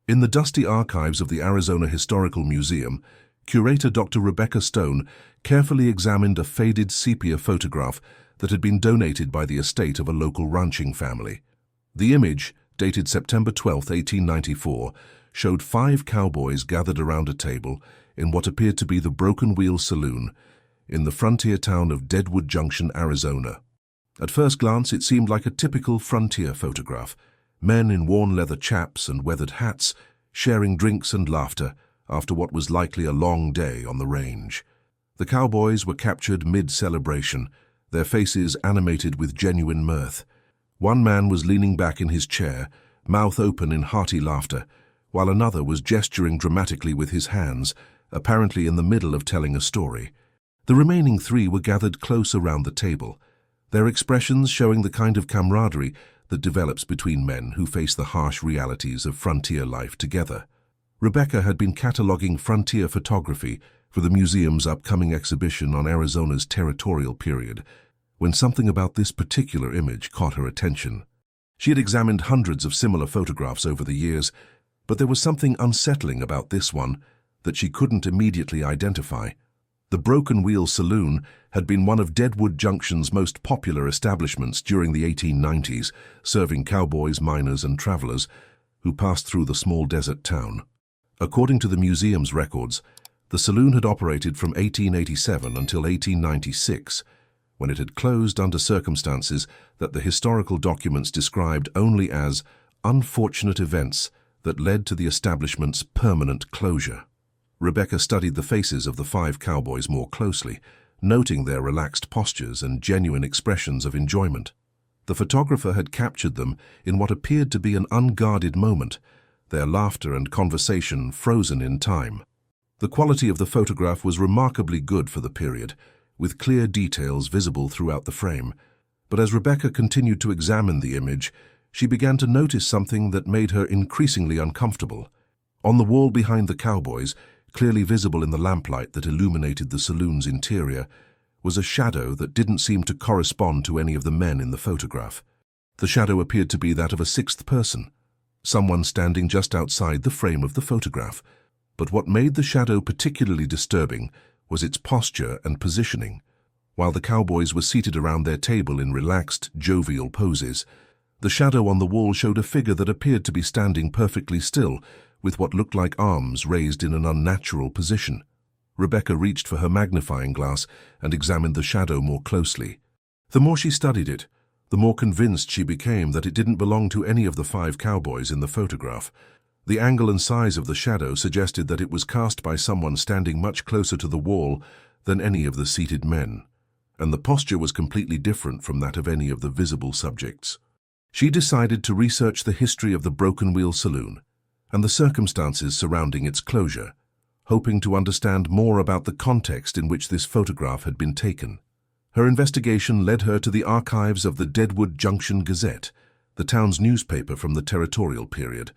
In the dusty archives of the Arizona Historical Museum, curator Dr. Rebecca Stone carefully examined a faded sepia photograph that had been donated by the estate of a local ranching family. The image, dated September 12, 1894, showed 5 cowboys gathered around a table in what appeared to be the Broken Wheel Saloon in the frontier town of Deadwood Junction, Arizona. At first glance, it seemed like a typical frontier photograph. Men in worn leather chaps and weathered hats, sharing drinks and laughter after what was likely a long day on the range. The cowboys were captured mid-celebration, their faces animated with genuine mirth. One man was leaning back in his chair, mouth open in hearty laughter, while another was gesturing dramatically with his hands, apparently in the middle of telling a story. The remaining 3 were gathered close around the table, their expressions showing the kind of camaraderie that develops between men who face the harsh realities of frontier life together. Rebecca had been cataloging frontier photography for the museum's upcoming exhibition on Arizona's territorial period, when something about this particular image caught her attention. She had examined hundreds of similar photographs over the years, but there was something unsettling about this one that she couldn't immediately identify. The Broken Wheel Saloon had been one of Deadwood Junction's most popular establishments during the 1890s, serving cowboys, miners, and travelers who passed through the small desert town. According to the museum's records, the saloon had operated from 1887 until 1896, when it had closed under circumstances that the historical documents described only as unfortunate events that led to the establishment's permanent closure. Rebecca studied the faces of the 5 cowboys more closely, noting their relaxed postures and genuine expressions of enjoyment. The photographer had captured them in what appeared to be an unguarded moment, their laughter and conversation frozen in time. The quality of the photograph was remarkably good for the period, with clear details visible throughout the frame. But as Rebecca continued to examine the image, she began to notice something that made her increasingly uncomfortable. On the wall behind the cowboys, clearly visible in the lamplight that illuminated the saloon's interior, was a shadow that didn't seem to correspond to any of the men in the photograph. The shadow appeared to be that of a 6th person, someone standing just outside the frame of the photograph. But what made the shadow particularly disturbing was its posture and positioning. While the cowboys were seated around their table in relaxed, jovial poses, the shadow on the wall showed a figure that appeared to be standing perfectly still, with what looked like arms raised in an unnatural position. Rebecca reached for her magnifying glass and examined the shadow more closely. The more she studied it, the more convinced she became that it didn't belong to any of the 5 cowboys in the photograph. The angle and size of the shadow suggested that it was cast by someone standing much closer to the wall than any of the seated men, and the posture was completely different from that of any of the visible subjects. She decided to research the history of the Broken Wheel Saloon and the circumstances surrounding its closure, hoping to understand more about the context in which this photograph had been taken. Her investigation led her to the archives of the Deadwood Junction Gazette, the town's newspaper from the territorial period.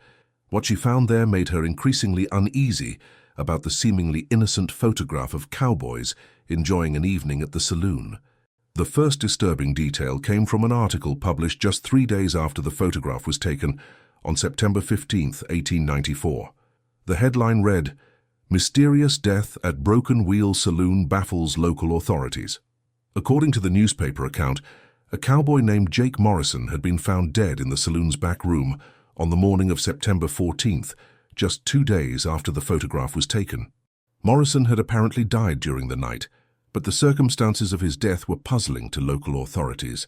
What she found there made her increasingly uneasy about the seemingly innocent photograph of cowboys enjoying an evening at the saloon. The first disturbing detail came from an article published just 3 days after the photograph was taken, on September 15, 1894. The headline read, "Mysterious Death at Broken Wheel Saloon Baffles Local Authorities." According to the newspaper account, a cowboy named Jake Morrison had been found dead in the saloon's back room on the morning of September 14th, just 2 days after the photograph was taken. Morrison had apparently died during the night, but the circumstances of his death were puzzling to local authorities.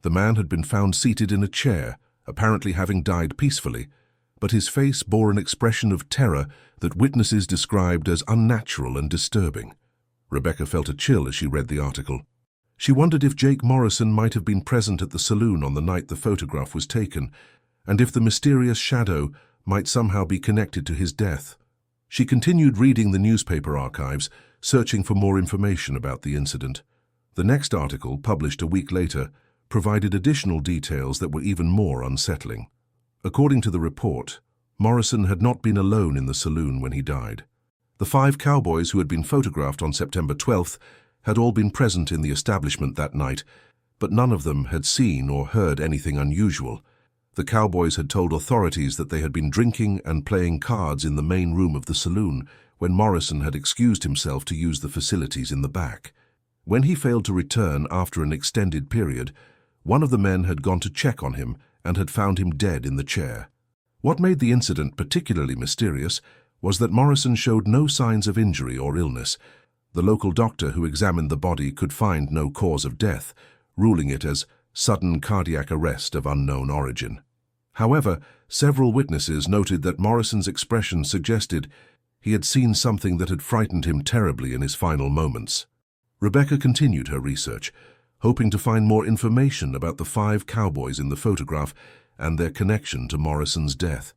The man had been found seated in a chair, apparently having died peacefully, but his face bore an expression of terror that witnesses described as unnatural and disturbing. Rebecca felt a chill as she read the article. She wondered if Jake Morrison might have been present at the saloon on the night the photograph was taken, and if the mysterious shadow might somehow be connected to his death. She continued reading the newspaper archives, searching for more information about the incident. The next article, published a week later, provided additional details that were even more unsettling. According to the report, Morrison had not been alone in the saloon when he died. The 5 cowboys who had been photographed on September 12th had all been present in the establishment that night, but none of them had seen or heard anything unusual. The Cowboys had told authorities that they had been drinking and playing cards in the main room of the saloon when Morrison had excused himself to use the facilities in the back. When he failed to return after an extended period, one of the men had gone to check on him and had found him dead in the chair. What made the incident particularly mysterious was that Morrison showed no signs of injury or illness. The local doctor who examined the body could find no cause of death, ruling it as sudden cardiac arrest of unknown origin. However, several witnesses noted that Morrison's expression suggested he had seen something that had frightened him terribly in his final moments. Rebecca continued her research, hoping to find more information about the 5 cowboys in the photograph and their connection to Morrison's death.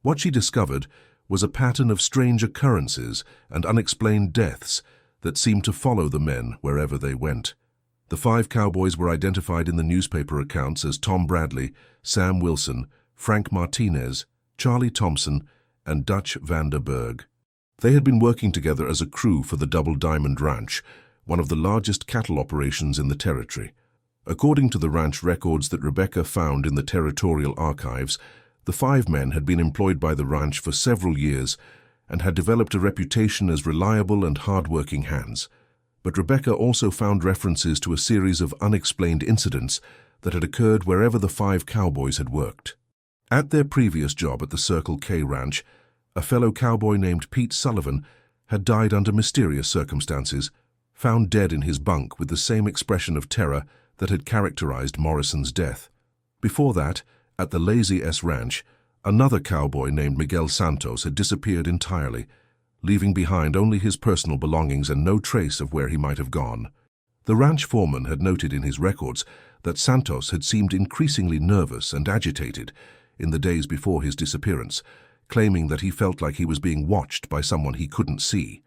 What she discovered was a pattern of strange occurrences and unexplained deaths that seemed to follow the men wherever they went. The 5 cowboys were identified in the newspaper accounts as Tom Bradley, Sam Wilson, Frank Martinez, Charlie Thompson, and Dutch van der Berg. They had been working together as a crew for the Double Diamond Ranch, one of the largest cattle operations in the territory. According to the ranch records that Rebecca found in the territorial archives, the 5 men had been employed by the ranch for several years and had developed a reputation as reliable and hard-working hands. But Rebecca also found references to a series of unexplained incidents that had occurred wherever the 5 cowboys had worked. At their previous job at the Circle K Ranch, a fellow cowboy named Pete Sullivan had died under mysterious circumstances, found dead in his bunk with the same expression of terror that had characterized Morrison's death. Before that, at the Lazy S Ranch, another cowboy named Miguel Santos had disappeared entirely, leaving behind only his personal belongings and no trace of where he might have gone. The ranch foreman had noted in his records that Santos had seemed increasingly nervous and agitated in the days before his disappearance, claiming that he felt like he was being watched by someone he couldn't see.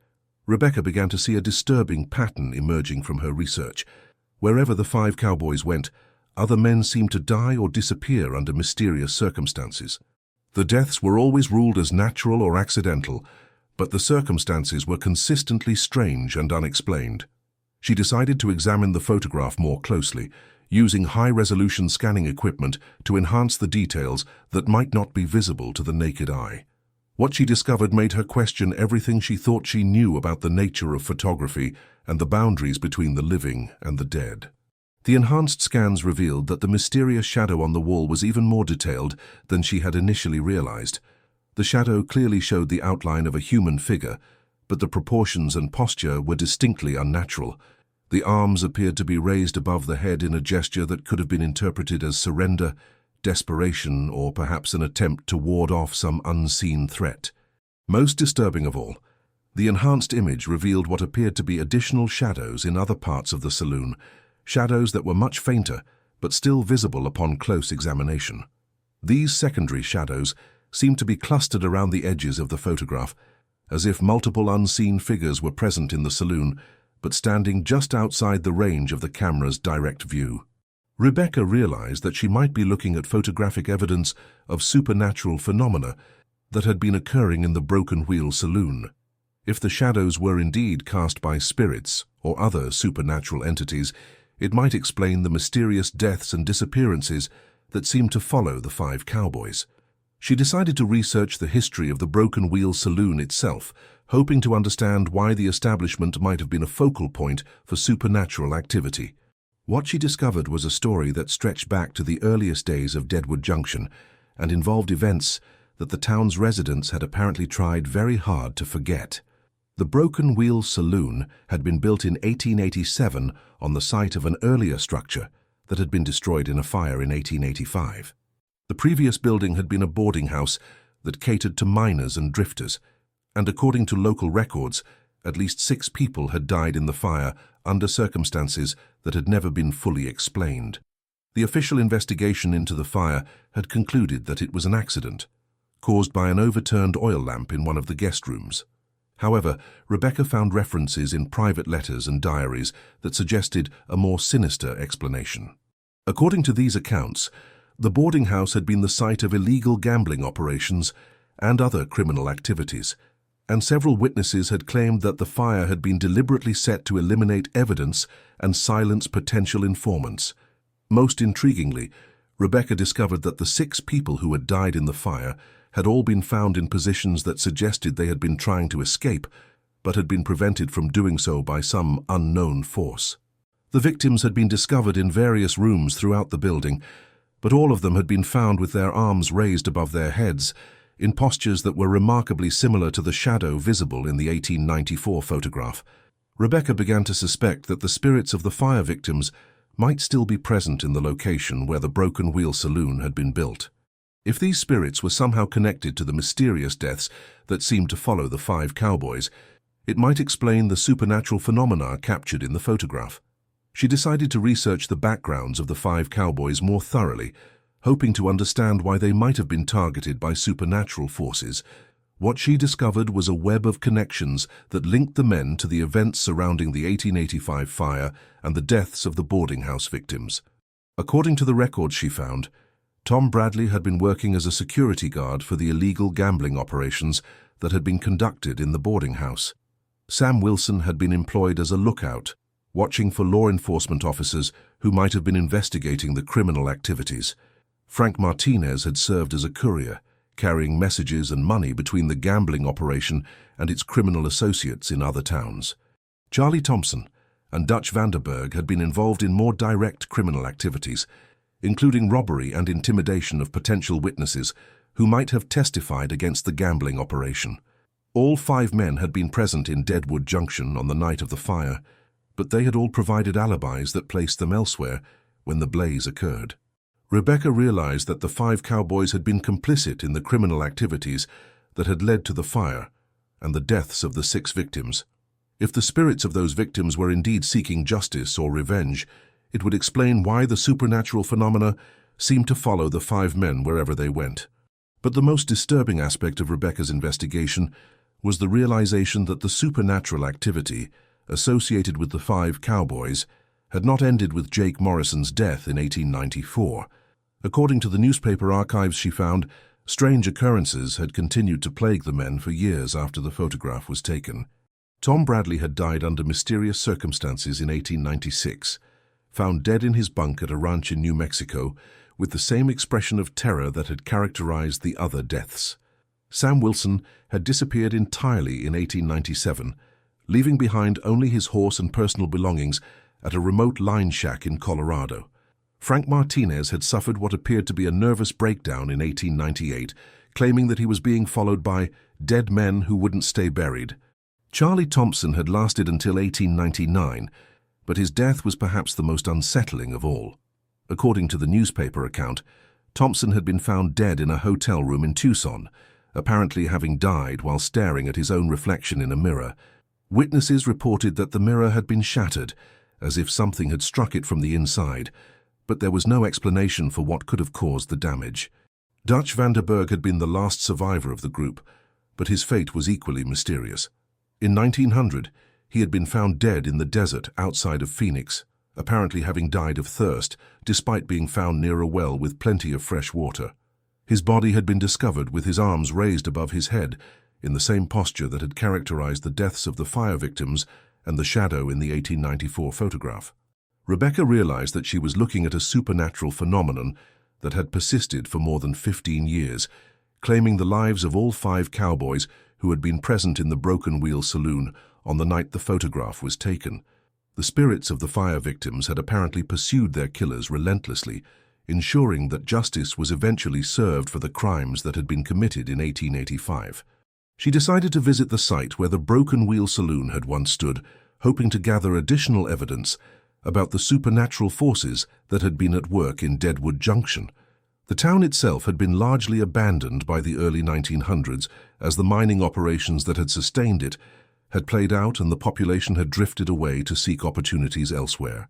Rebecca began to see a disturbing pattern emerging from her research. Wherever the 5 cowboys went, other men seemed to die or disappear under mysterious circumstances. The deaths were always ruled as natural or accidental, but the circumstances were consistently strange and unexplained. She decided to examine the photograph more closely, using high-resolution scanning equipment to enhance the details that might not be visible to the naked eye. What she discovered made her question everything she thought she knew about the nature of photography and the boundaries between the living and the dead. The enhanced scans revealed that the mysterious shadow on the wall was even more detailed than she had initially realized. The shadow clearly showed the outline of a human figure, but the proportions and posture were distinctly unnatural. The arms appeared to be raised above the head in a gesture that could have been interpreted as surrender, desperation, or perhaps an attempt to ward off some unseen threat. Most disturbing of all, the enhanced image revealed what appeared to be additional shadows in other parts of the saloon, shadows that were much fainter but still visible upon close examination. These secondary shadows seemed to be clustered around the edges of the photograph, as if multiple unseen figures were present in the saloon, but standing just outside the range of the camera's direct view. Rebecca realized that she might be looking at photographic evidence of supernatural phenomena that had been occurring in the Broken Wheel Saloon. If the shadows were indeed cast by spirits or other supernatural entities, it might explain the mysterious deaths and disappearances that seemed to follow the 5 cowboys. She decided to research the history of the Broken Wheel Saloon itself, hoping to understand why the establishment might have been a focal point for supernatural activity. What she discovered was a story that stretched back to the earliest days of Deadwood Junction and involved events that the town's residents had apparently tried very hard to forget. The Broken Wheel Saloon had been built in 1887 on the site of an earlier structure that had been destroyed in a fire in 1885. The previous building had been a boarding house that catered to miners and drifters, and according to local records, at least 6 people had died in the fire under circumstances that had never been fully explained. The official investigation into the fire had concluded that it was an accident, caused by an overturned oil lamp in one of the guest rooms. However, Rebecca found references in private letters and diaries that suggested a more sinister explanation. According to these accounts, the boarding house had been the site of illegal gambling operations and other criminal activities, and several witnesses had claimed that the fire had been deliberately set to eliminate evidence and silence potential informants. Most intriguingly, Rebecca discovered that the 6 people who had died in the fire had all been found in positions that suggested they had been trying to escape, but had been prevented from doing so by some unknown force. The victims had been discovered in various rooms throughout the building, but all of them had been found with their arms raised above their heads, in postures that were remarkably similar to the shadow visible in the 1894 photograph. Rebecca began to suspect that the spirits of the fire victims might still be present in the location where the Broken Wheel Saloon had been built. If these spirits were somehow connected to the mysterious deaths that seemed to follow the 5 cowboys, it might explain the supernatural phenomena captured in the photograph. She decided to research the backgrounds of the 5 cowboys more thoroughly, hoping to understand why they might have been targeted by supernatural forces. What she discovered was a web of connections that linked the men to the events surrounding the 1885 fire and the deaths of the boarding house victims. According to the records she found, Tom Bradley had been working as a security guard for the illegal gambling operations that had been conducted in the boarding house. Sam Wilson had been employed as a lookout, watching for law enforcement officers who might have been investigating the criminal activities. Frank Martinez had served as a courier, carrying messages and money between the gambling operation and its criminal associates in other towns. Charlie Thompson and Dutch Vanderberg had been involved in more direct criminal activities, including robbery and intimidation of potential witnesses who might have testified against the gambling operation. All 5 men had been present in Deadwood Junction on the night of the fire, but they had all provided alibis that placed them elsewhere when the blaze occurred. Rebecca realized that the 5 cowboys had been complicit in the criminal activities that had led to the fire and the deaths of the 6 victims. If the spirits of those victims were indeed seeking justice or revenge, it would explain why the supernatural phenomena seemed to follow the 5 men wherever they went. But the most disturbing aspect of Rebecca's investigation was the realization that the supernatural activity associated with the 5 cowboys had not ended with Jake Morrison's death in 1894. According to the newspaper archives she found, strange occurrences had continued to plague the men for years after the photograph was taken. Tom Bradley had died under mysterious circumstances in 1896, found dead in his bunk at a ranch in New Mexico with the same expression of terror that had characterized the other deaths. Sam Wilson had disappeared entirely in 1897, leaving behind only his horse and personal belongings at a remote line shack in Colorado. Frank Martinez had suffered what appeared to be a nervous breakdown in 1898, claiming that he was being followed by dead men who wouldn't stay buried. Charlie Thompson had lasted until 1899, but his death was perhaps the most unsettling of all. According to the newspaper account, Thompson had been found dead in a hotel room in Tucson, apparently having died while staring at his own reflection in a mirror. Witnesses reported that the mirror had been shattered, as if something had struck it from the inside, but there was no explanation for what could have caused the damage. Dutch Vanderberg had been the last survivor of the group, but his fate was equally mysterious. In 1900, he had been found dead in the desert outside of Phoenix, apparently having died of thirst, despite being found near a well with plenty of fresh water. His body had been discovered with his arms raised above his head, in the same posture that had characterized the deaths of the fire victims and the shadow in the 1894 photograph. Rebecca realized that she was looking at a supernatural phenomenon that had persisted for more than 15 years, claiming the lives of all 5 cowboys who had been present in the Broken Wheel Saloon on the night the photograph was taken. The spirits of the fire victims had apparently pursued their killers relentlessly, ensuring that justice was eventually served for the crimes that had been committed in 1885. She decided to visit the site where the Broken Wheel Saloon had once stood, hoping to gather additional evidence about the supernatural forces that had been at work in Deadwood Junction. The town itself had been largely abandoned by the early 1900s as the mining operations that had sustained it had played out and the population had drifted away to seek opportunities elsewhere.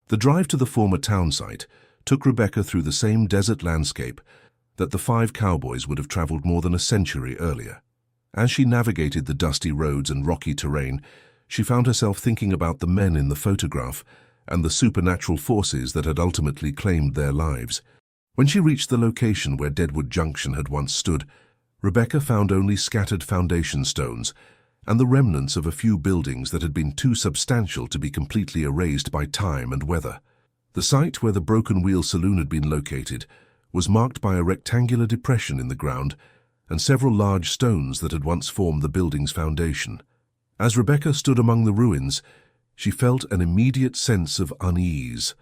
The drive to the former town site took Rebecca through the same desert landscape that the 5 cowboys would have traveled more than a century earlier. As she navigated the dusty roads and rocky terrain, she found herself thinking about the men in the photograph and the supernatural forces that had ultimately claimed their lives. When she reached the location where Deadwood Junction had once stood, Rebecca found only scattered foundation stones and the remnants of a few buildings that had been too substantial to be completely erased by time and weather. The site where the Broken Wheel Saloon had been located was marked by a rectangular depression in the ground and several large stones that had once formed the building's foundation. As Rebecca stood among the ruins, she felt an immediate sense of unease.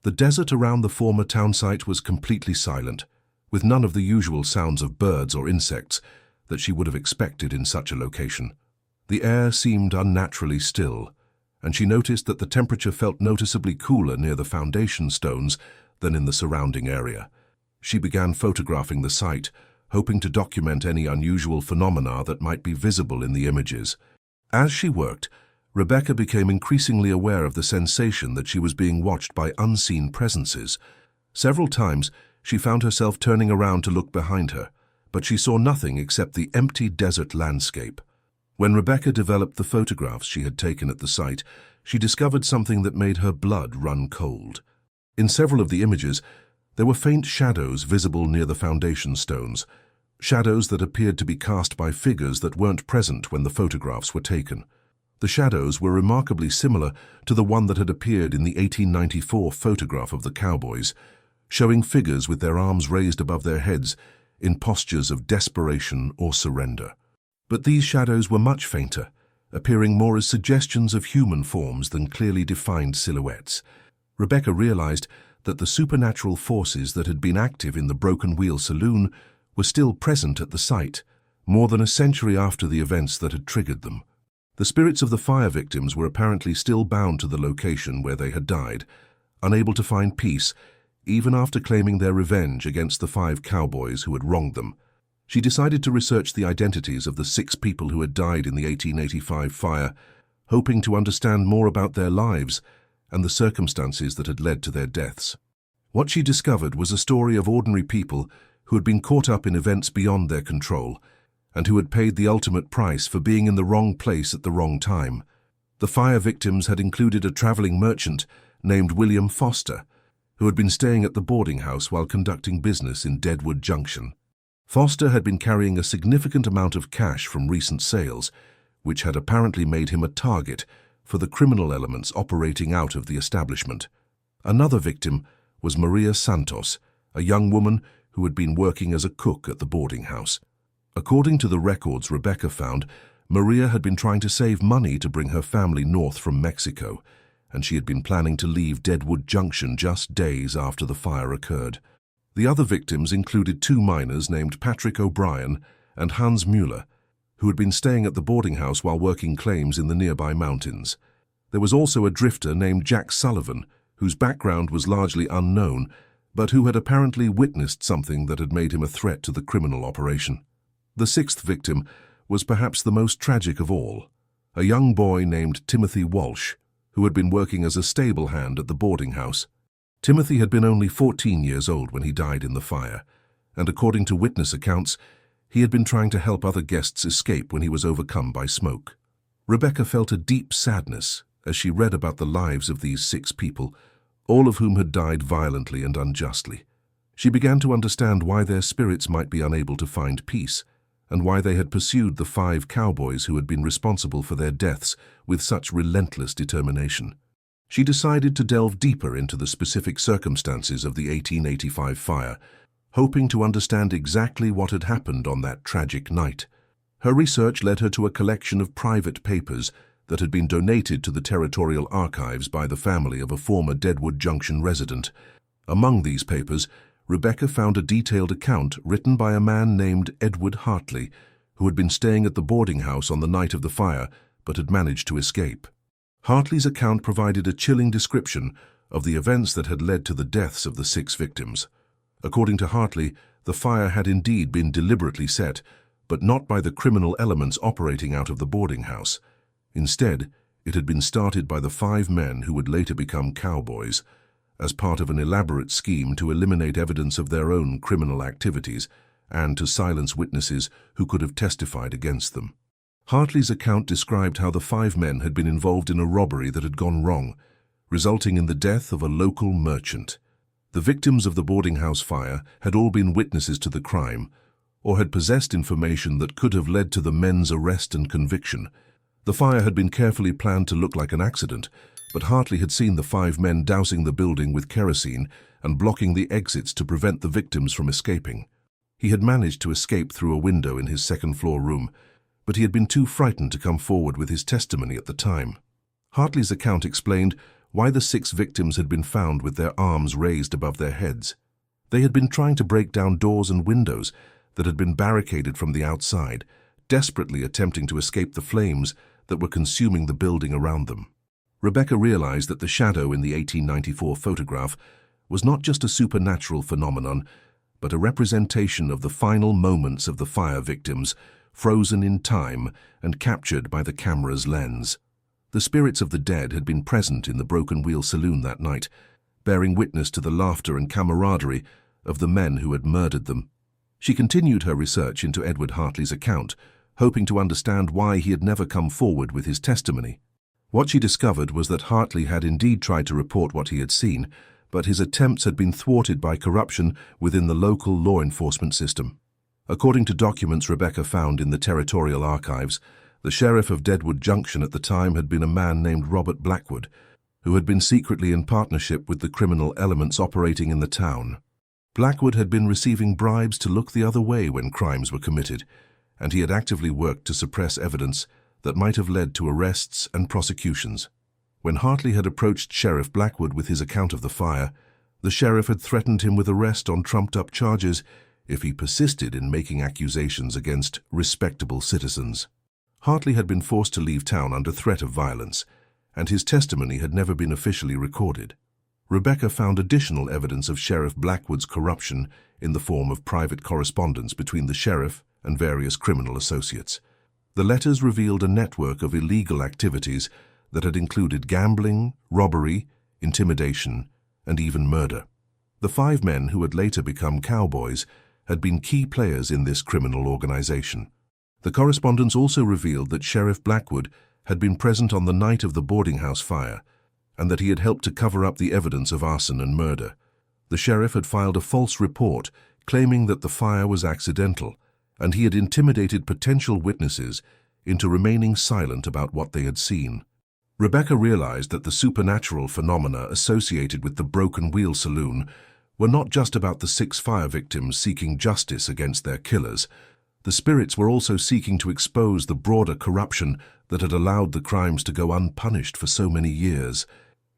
The desert around the former town site was completely silent, with none of the usual sounds of birds or insects that she would have expected in such a location. The air seemed unnaturally still, and she noticed that the temperature felt noticeably cooler near the foundation stones than in the surrounding area. She began photographing the site, hoping to document any unusual phenomena that might be visible in the images. As she worked, Rebecca became increasingly aware of the sensation that she was being watched by unseen presences. Several times, she found herself turning around to look behind her, but she saw nothing except the empty desert landscape. When Rebecca developed the photographs she had taken at the site, she discovered something that made her blood run cold. In several of the images, there were faint shadows visible near the foundation stones, shadows that appeared to be cast by figures that weren't present when the photographs were taken. The shadows were remarkably similar to the one that had appeared in the 1894 photograph of the Cowboys, showing figures with their arms raised above their heads in postures of desperation or surrender. But these shadows were much fainter, appearing more as suggestions of human forms than clearly defined silhouettes. Rebecca realized that the supernatural forces that had been active in the Broken Wheel Saloon were still present at the site, more than a century after the events that had triggered them. The spirits of the fire victims were apparently still bound to the location where they had died, unable to find peace, even after claiming their revenge against the 5 cowboys who had wronged them. She decided to research the identities of the 6 people who had died in the 1885 fire, hoping to understand more about their lives and the circumstances that had led to their deaths. What she discovered was a story of ordinary people who had been caught up in events beyond their control and who had paid the ultimate price for being in the wrong place at the wrong time. The fire victims had included a traveling merchant named William Foster, who had been staying at the boarding house while conducting business in Deadwood Junction. Foster had been carrying a significant amount of cash from recent sales, which had apparently made him a target for the criminal elements operating out of the establishment. Another victim was Maria Santos, a young woman who had been working as a cook at the boarding house. According to the records Rebecca found, Maria had been trying to save money to bring her family north from Mexico, and she had been planning to leave Deadwood Junction just days after the fire occurred. The other victims included 2 miners named Patrick O'Brien and Hans Mueller, who had been staying at the boarding house while working claims in the nearby mountains. There was also a drifter named Jack Sullivan, whose background was largely unknown, but who had apparently witnessed something that had made him a threat to the criminal operation. The 6th victim was perhaps the most tragic of all, a young boy named Timothy Walsh, who had been working as a stable hand at the boarding house. Timothy had been only 14 years old when he died in the fire, and according to witness accounts, he had been trying to help other guests escape when he was overcome by smoke. Rebecca felt a deep sadness as she read about the lives of these 6 people, all of whom had died violently and unjustly. She began to understand why their spirits might be unable to find peace, and why they had pursued the 5 cowboys who had been responsible for their deaths with such relentless determination. She decided to delve deeper into the specific circumstances of the 1885 fire, hoping to understand exactly what had happened on that tragic night. Her research led her to a collection of private papers that had been donated to the territorial archives by the family of a former Deadwood Junction resident. Among these papers, Rebecca found a detailed account written by a man named Edward Hartley, who had been staying at the boarding house on the night of the fire but had managed to escape. Hartley's account provided a chilling description of the events that had led to the deaths of the 6 victims. According to Hartley, the fire had indeed been deliberately set, but not by the criminal elements operating out of the boarding house. Instead, it had been started by the 5 men who would later become cowboys, as part of an elaborate scheme to eliminate evidence of their own criminal activities and to silence witnesses who could have testified against them. Hartley's account described how the 5 men had been involved in a robbery that had gone wrong, resulting in the death of a local merchant. The victims of the boarding house fire had all been witnesses to the crime, or had possessed information that could have led to the men's arrest and conviction. The fire had been carefully planned to look like an accident, but Hartley had seen the 5 men dousing the building with kerosene and blocking the exits to prevent the victims from escaping. He had managed to escape through a window in his second-floor room, but he had been too frightened to come forward with his testimony at the time. Hartley's account explained why the 6 victims had been found with their arms raised above their heads. They had been trying to break down doors and windows that had been barricaded from the outside, desperately attempting to escape the flames that were consuming the building around them. Rebecca realized that the shadow in the 1894 photograph was not just a supernatural phenomenon, but a representation of the final moments of the fire victims, frozen in time and captured by the camera's lens. The spirits of the dead had been present in the Broken Wheel Saloon that night, bearing witness to the laughter and camaraderie of the men who had murdered them. She continued her research into Edward Hartley's account, hoping to understand why he had never come forward with his testimony. What she discovered was that Hartley had indeed tried to report what he had seen, but his attempts had been thwarted by corruption within the local law enforcement system. According to documents Rebecca found in the territorial archives, the sheriff of Deadwood Junction at the time had been a man named Robert Blackwood, who had been secretly in partnership with the criminal elements operating in the town. Blackwood had been receiving bribes to look the other way when crimes were committed, and he had actively worked to suppress evidence that might have led to arrests and prosecutions. When Hartley had approached Sheriff Blackwood with his account of the fire, the sheriff had threatened him with arrest on trumped-up charges if he persisted in making accusations against respectable citizens. Hartley had been forced to leave town under threat of violence, and his testimony had never been officially recorded. Rebecca found additional evidence of Sheriff Blackwood's corruption in the form of private correspondence between the sheriff and various criminal associates. The letters revealed a network of illegal activities that had included gambling, robbery, intimidation, and even murder. The 5 men who had later become Cowboys had been key players in this criminal organization. The correspondence also revealed that Sheriff Blackwood had been present on the night of the boarding house fire, and that he had helped to cover up the evidence of arson and murder. The sheriff had filed a false report claiming that the fire was accidental, and he had intimidated potential witnesses into remaining silent about what they had seen. Rebecca realized that the supernatural phenomena associated with the Broken Wheel Saloon were not just about the 6 fire victims seeking justice against their killers. The spirits were also seeking to expose the broader corruption that had allowed the crimes to go unpunished for so many years.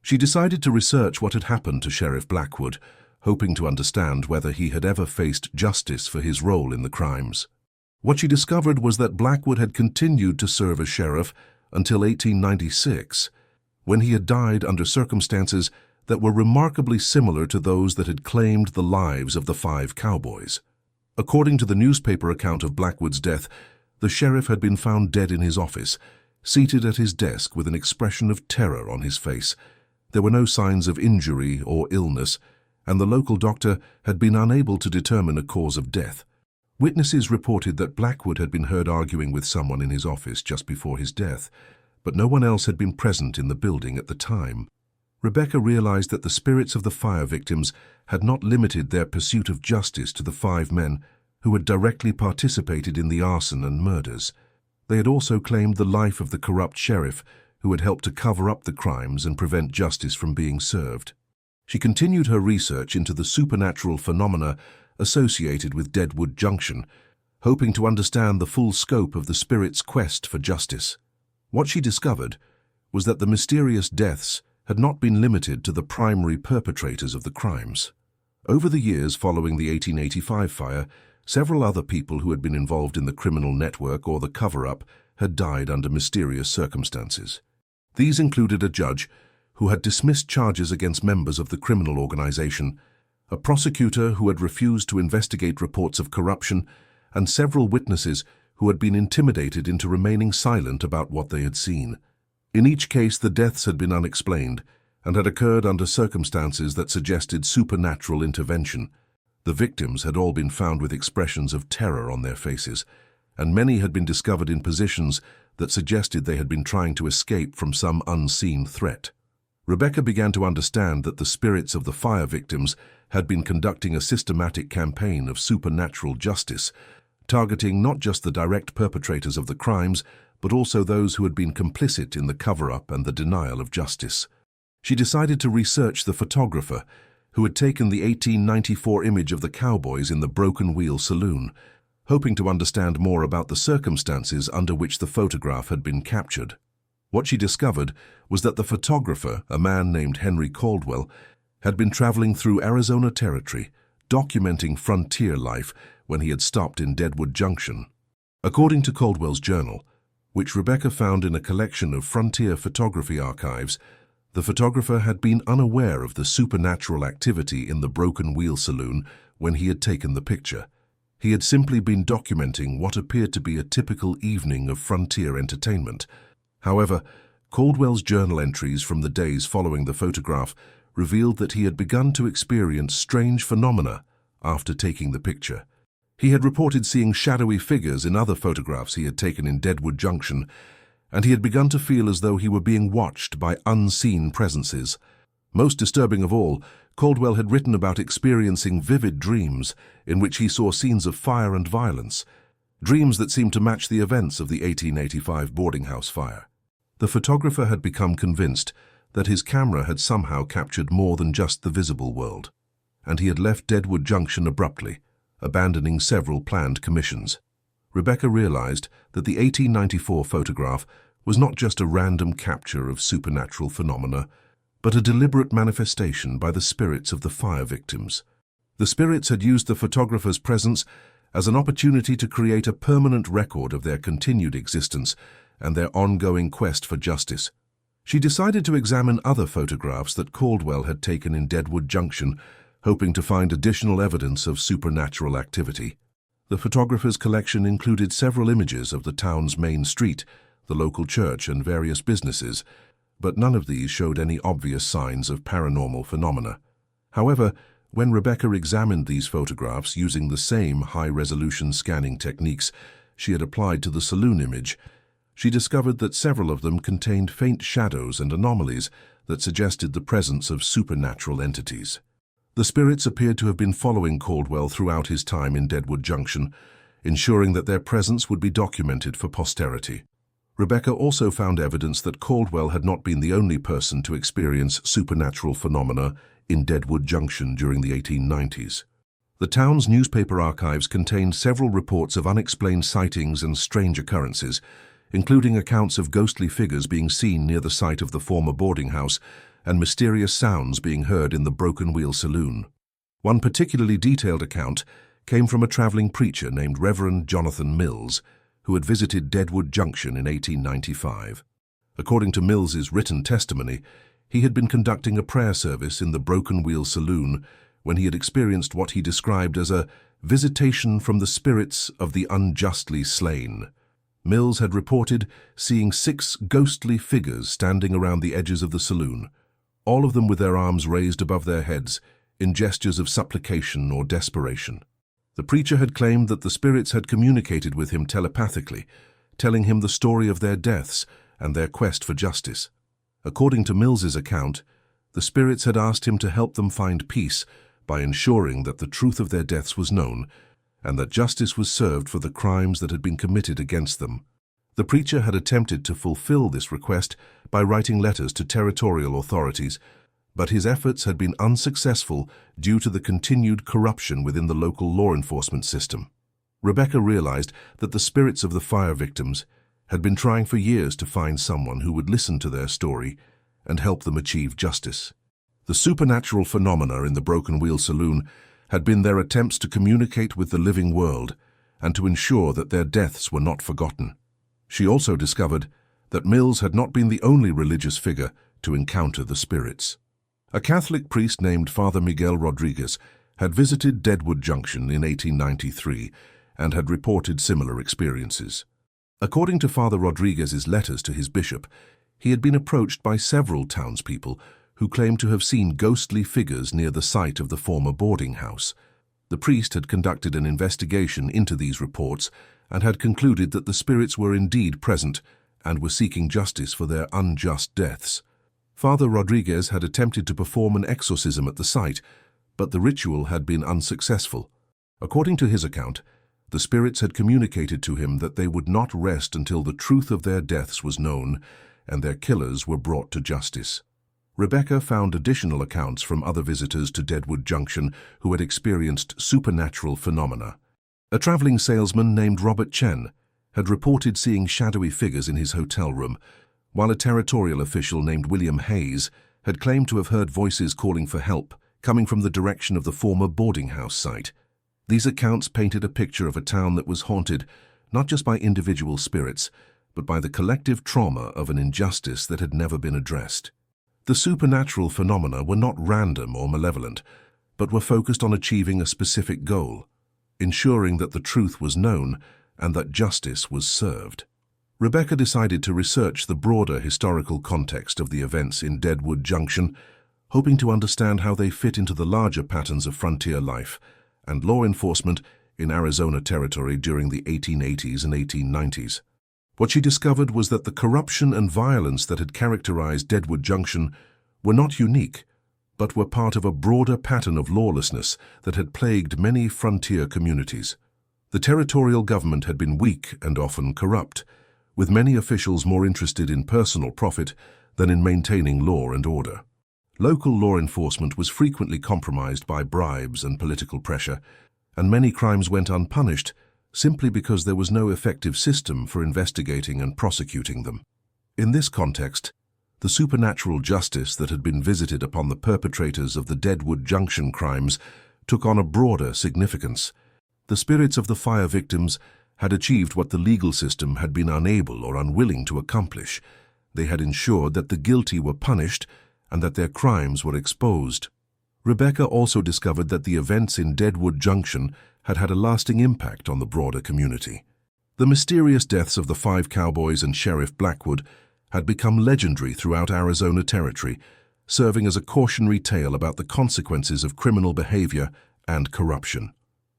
She decided to research what had happened to Sheriff Blackwood, hoping to understand whether he had ever faced justice for his role in the crimes. What she discovered was that Blackwood had continued to serve as sheriff until 1896, when he had died under circumstances that were remarkably similar to those that had claimed the lives of the 5 Cowboys. According to the newspaper account of Blackwood's death, the sheriff had been found dead in his office, seated at his desk with an expression of terror on his face. There were no signs of injury or illness, and the local doctor had been unable to determine a cause of death. Witnesses reported that Blackwood had been heard arguing with someone in his office just before his death, but no one else had been present in the building at the time. Rebecca realized that the spirits of the fire victims had not limited their pursuit of justice to the 5 men who had directly participated in the arson and murders. They had also claimed the life of the corrupt sheriff who had helped to cover up the crimes and prevent justice from being served. She continued her research into the supernatural phenomena associated with Deadwood Junction, hoping to understand the full scope of the spirit's quest for justice. What she discovered was that the mysterious deaths had not been limited to the primary perpetrators of the crimes. Over the years following the 1885 fire, several other people who had been involved in the criminal network or the cover-up had died under mysterious circumstances. These included a judge who had dismissed charges against members of the criminal organization, a prosecutor who had refused to investigate reports of corruption, and several witnesses who had been intimidated into remaining silent about what they had seen. In each case, the deaths had been unexplained and had occurred under circumstances that suggested supernatural intervention. The victims had all been found with expressions of terror on their faces, and many had been discovered in positions that suggested they had been trying to escape from some unseen threat. Rebecca began to understand that the spirits of the fire victims had been conducting a systematic campaign of supernatural justice, targeting not just the direct perpetrators of the crimes, but also those who had been complicit in the cover-up and the denial of justice. She decided to research the photographer who had taken the 1894 image of the Cowboys in the Broken Wheel Saloon, hoping to understand more about the circumstances under which the photograph had been captured. What she discovered was that the photographer, a man named Henry Caldwell, had been traveling through Arizona territory, documenting frontier life when he had stopped in Deadwood Junction. According to Caldwell's journal, which Rebecca found in a collection of frontier photography archives, the photographer had been unaware of the supernatural activity in the Broken Wheel Saloon when he had taken the picture. He had simply been documenting what appeared to be a typical evening of frontier entertainment. However, Caldwell's journal entries from the days following the photograph revealed that he had begun to experience strange phenomena after taking the picture. He had reported seeing shadowy figures in other photographs he had taken in Deadwood Junction, and he had begun to feel as though he were being watched by unseen presences. Most disturbing of all, Caldwell had written about experiencing vivid dreams in which he saw scenes of fire and violence, dreams that seemed to match the events of the 1885 boarding house fire. The photographer had become convinced that his camera had somehow captured more than just the visible world, and he had left Deadwood Junction abruptly, abandoning several planned commissions. Rebecca realized that the 1894 photograph was not just a random capture of supernatural phenomena, but a deliberate manifestation by the spirits of the fire victims. The spirits had used the photographer's presence as an opportunity to create a permanent record of their continued existence and their ongoing quest for justice. She decided to examine other photographs that Caldwell had taken in Deadwood Junction, hoping to find additional evidence of supernatural activity. The photographer's collection included several images of the town's main street, the local church, and various businesses, but none of these showed any obvious signs of paranormal phenomena. However, when Rebecca examined these photographs using the same high-resolution scanning techniques she had applied to the saloon image, she discovered that several of them contained faint shadows and anomalies that suggested the presence of supernatural entities. The spirits appeared to have been following Caldwell throughout his time in Deadwood Junction, ensuring that their presence would be documented for posterity. Rebecca also found evidence that Caldwell had not been the only person to experience supernatural phenomena in Deadwood Junction during the 1890s. The town's newspaper archives contained several reports of unexplained sightings and strange occurrences, including accounts of ghostly figures being seen near the site of the former boarding house and mysterious sounds being heard in the Broken Wheel Saloon. One particularly detailed account came from a traveling preacher named Reverend Jonathan Mills, who had visited Deadwood Junction in 1895. According to Mills's written testimony, he had been conducting a prayer service in the Broken Wheel Saloon when he had experienced what he described as a visitation from the spirits of the unjustly slain. Mills had reported seeing 6 ghostly figures standing around the edges of the saloon, all of them with their arms raised above their heads in gestures of supplication or desperation. The preacher had claimed that the spirits had communicated with him telepathically, telling him the story of their deaths and their quest for justice. According to Mills's account, the spirits had asked him to help them find peace by ensuring that the truth of their deaths was known and that justice was served for the crimes that had been committed against them. The preacher had attempted to fulfill this request by writing letters to territorial authorities, but his efforts had been unsuccessful due to the continued corruption within the local law enforcement system. Rebecca realized that the spirits of the fire victims had been trying for years to find someone who would listen to their story and help them achieve justice. The supernatural phenomena in the Broken Wheel Saloon had been their attempts to communicate with the living world and to ensure that their deaths were not forgotten. She also discovered that Mills had not been the only religious figure to encounter the spirits. A Catholic priest named Father Miguel Rodriguez had visited Deadwood Junction in 1893 and had reported similar experiences. According to Father Rodriguez's letters to his bishop, he had been approached by several townspeople who claimed to have seen ghostly figures near the site of the former boarding house. The priest had conducted an investigation into these reports and had concluded that the spirits were indeed present and were seeking justice for their unjust deaths. Father Rodriguez had attempted to perform an exorcism at the site, but the ritual had been unsuccessful. According to his account, the spirits had communicated to him that they would not rest until the truth of their deaths was known and their killers were brought to justice. Rebecca found additional accounts from other visitors to Deadwood Junction who had experienced supernatural phenomena. A traveling salesman named Robert Chen had reported seeing shadowy figures in his hotel room, while a territorial official named William Hayes had claimed to have heard voices calling for help coming from the direction of the former boarding house site. These accounts painted a picture of a town that was haunted not just by individual spirits, but by the collective trauma of an injustice that had never been addressed. The supernatural phenomena were not random or malevolent, but were focused on achieving a specific goal, ensuring that the truth was known and that justice was served. Rebecca decided to research the broader historical context of the events in Deadwood Junction, hoping to understand how they fit into the larger patterns of frontier life and law enforcement in Arizona territory during the 1880s and 1890s. What she discovered was that the corruption and violence that had characterized Deadwood Junction were not unique, but were part of a broader pattern of lawlessness that had plagued many frontier communities. The territorial government had been weak and often corrupt, with many officials more interested in personal profit than in maintaining law and order. Local law enforcement was frequently compromised by bribes and political pressure, and many crimes went unpunished simply because there was no effective system for investigating and prosecuting them. In this context, the supernatural justice that had been visited upon the perpetrators of the Deadwood Junction crimes took on a broader significance. The spirits of the fire victims had achieved what the legal system had been unable or unwilling to accomplish. They had ensured that the guilty were punished and that their crimes were exposed. Rebecca also discovered that the events in Deadwood Junction had had a lasting impact on the broader community. The mysterious deaths of the 5 cowboys and Sheriff Blackwood had become legendary throughout Arizona territory, serving as a cautionary tale about the consequences of criminal behavior and corruption.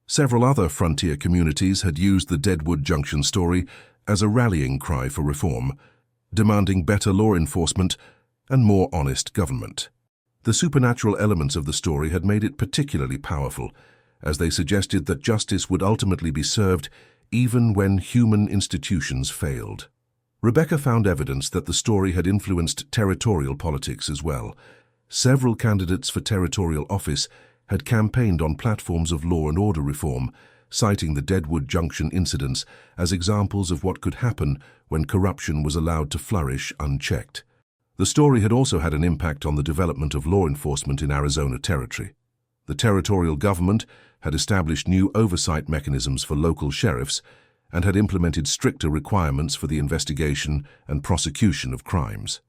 Several other frontier communities had used the Deadwood Junction story as a rallying cry for reform, demanding better law enforcement and more honest government. The supernatural elements of the story had made it particularly powerful, as they suggested that justice would ultimately be served even when human institutions failed. Rebecca found evidence that the story had influenced territorial politics as well. Several candidates for territorial office had campaigned on platforms of law and order reform, citing the Deadwood Junction incidents as examples of what could happen when corruption was allowed to flourish unchecked. The story had also had an impact on the development of law enforcement in Arizona territory. The territorial government had established new oversight mechanisms for local sheriffs and had implemented stricter requirements for the investigation and prosecution of crimes.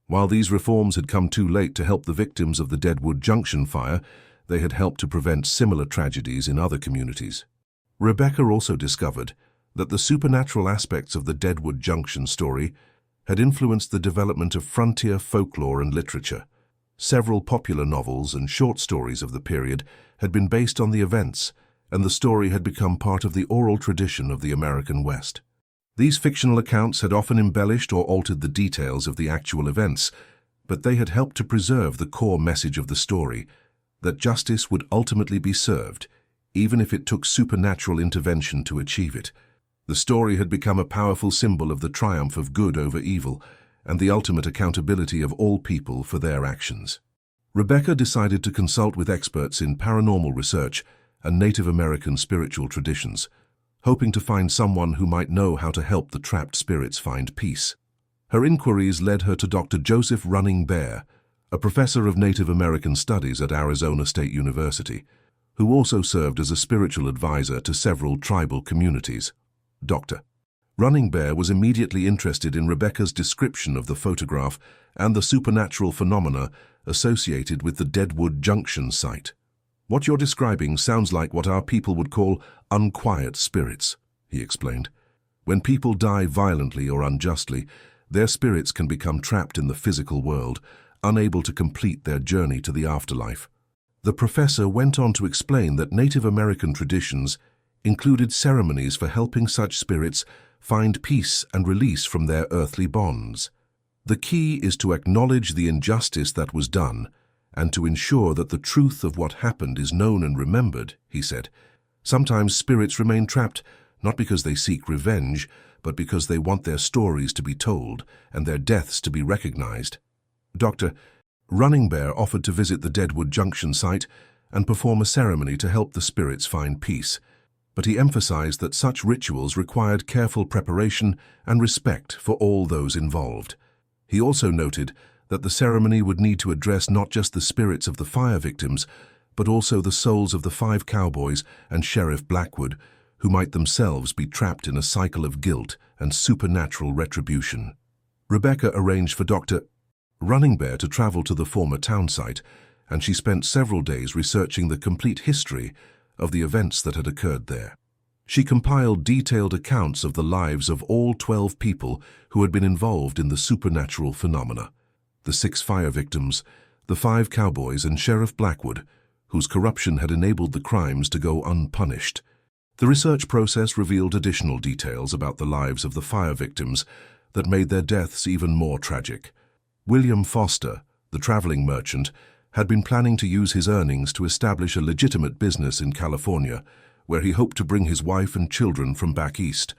While these reforms had come too late to help the victims of the Deadwood Junction fire, they had helped to prevent similar tragedies in other communities. Rebecca also discovered that the supernatural aspects of the Deadwood Junction story had influenced the development of frontier folklore and literature. Several popular novels and short stories of the period had been based on the events, and the story had become part of the oral tradition of the American West. These fictional accounts had often embellished or altered the details of the actual events, but they had helped to preserve the core message of the story, that justice would ultimately be served, even if it took supernatural intervention to achieve it. The story had become a powerful symbol of the triumph of good over evil and the ultimate accountability of all people for their actions. Rebecca decided to consult with experts in paranormal research and Native American spiritual traditions, hoping to find someone who might know how to help the trapped spirits find peace. Her inquiries led her to Dr. Joseph Running Bear, a professor of Native American studies at Arizona State University, who also served as a spiritual advisor to several tribal communities. Dr. Running Bear was immediately interested in Rebecca's description of the photograph and the supernatural phenomena associated with the Deadwood Junction site. "What you're describing sounds like what our people would call unquiet spirits," he explained. "When people die violently or unjustly, their spirits can become trapped in the physical world, unable to complete their journey to the afterlife." The professor went on to explain that Native American traditions included ceremonies for helping such spirits find peace and release from their earthly bonds. "The key is to acknowledge the injustice that was done and to ensure that the truth of what happened is known and remembered," he said. "Sometimes spirits remain trapped not because they seek revenge, but because they want their stories to be told and their deaths to be recognized." "Doctor, Running Bear offered to visit the Deadwood Junction site and perform a ceremony to help the spirits find peace, but he emphasized that such rituals required careful preparation and respect for all those involved. He also noted that the ceremony would need to address not just the spirits of the fire victims, but also the souls of the 5 cowboys and Sheriff Blackwood, who might themselves be trapped in a cycle of guilt and supernatural retribution. Rebecca arranged for Dr. Running Bear to travel to the former town site, and she spent several days researching the complete history of the events that had occurred there. She compiled detailed accounts of the lives of all 12 people who had been involved in the supernatural phenomena: the 6 fire victims, the 5 cowboys, and Sheriff Blackwood, whose corruption had enabled the crimes to go unpunished. The research process revealed additional details about the lives of the fire victims that made their deaths even more tragic. William Foster, the traveling merchant, had been planning to use his earnings to establish a legitimate business in California, where he hoped to bring his wife and children from back east.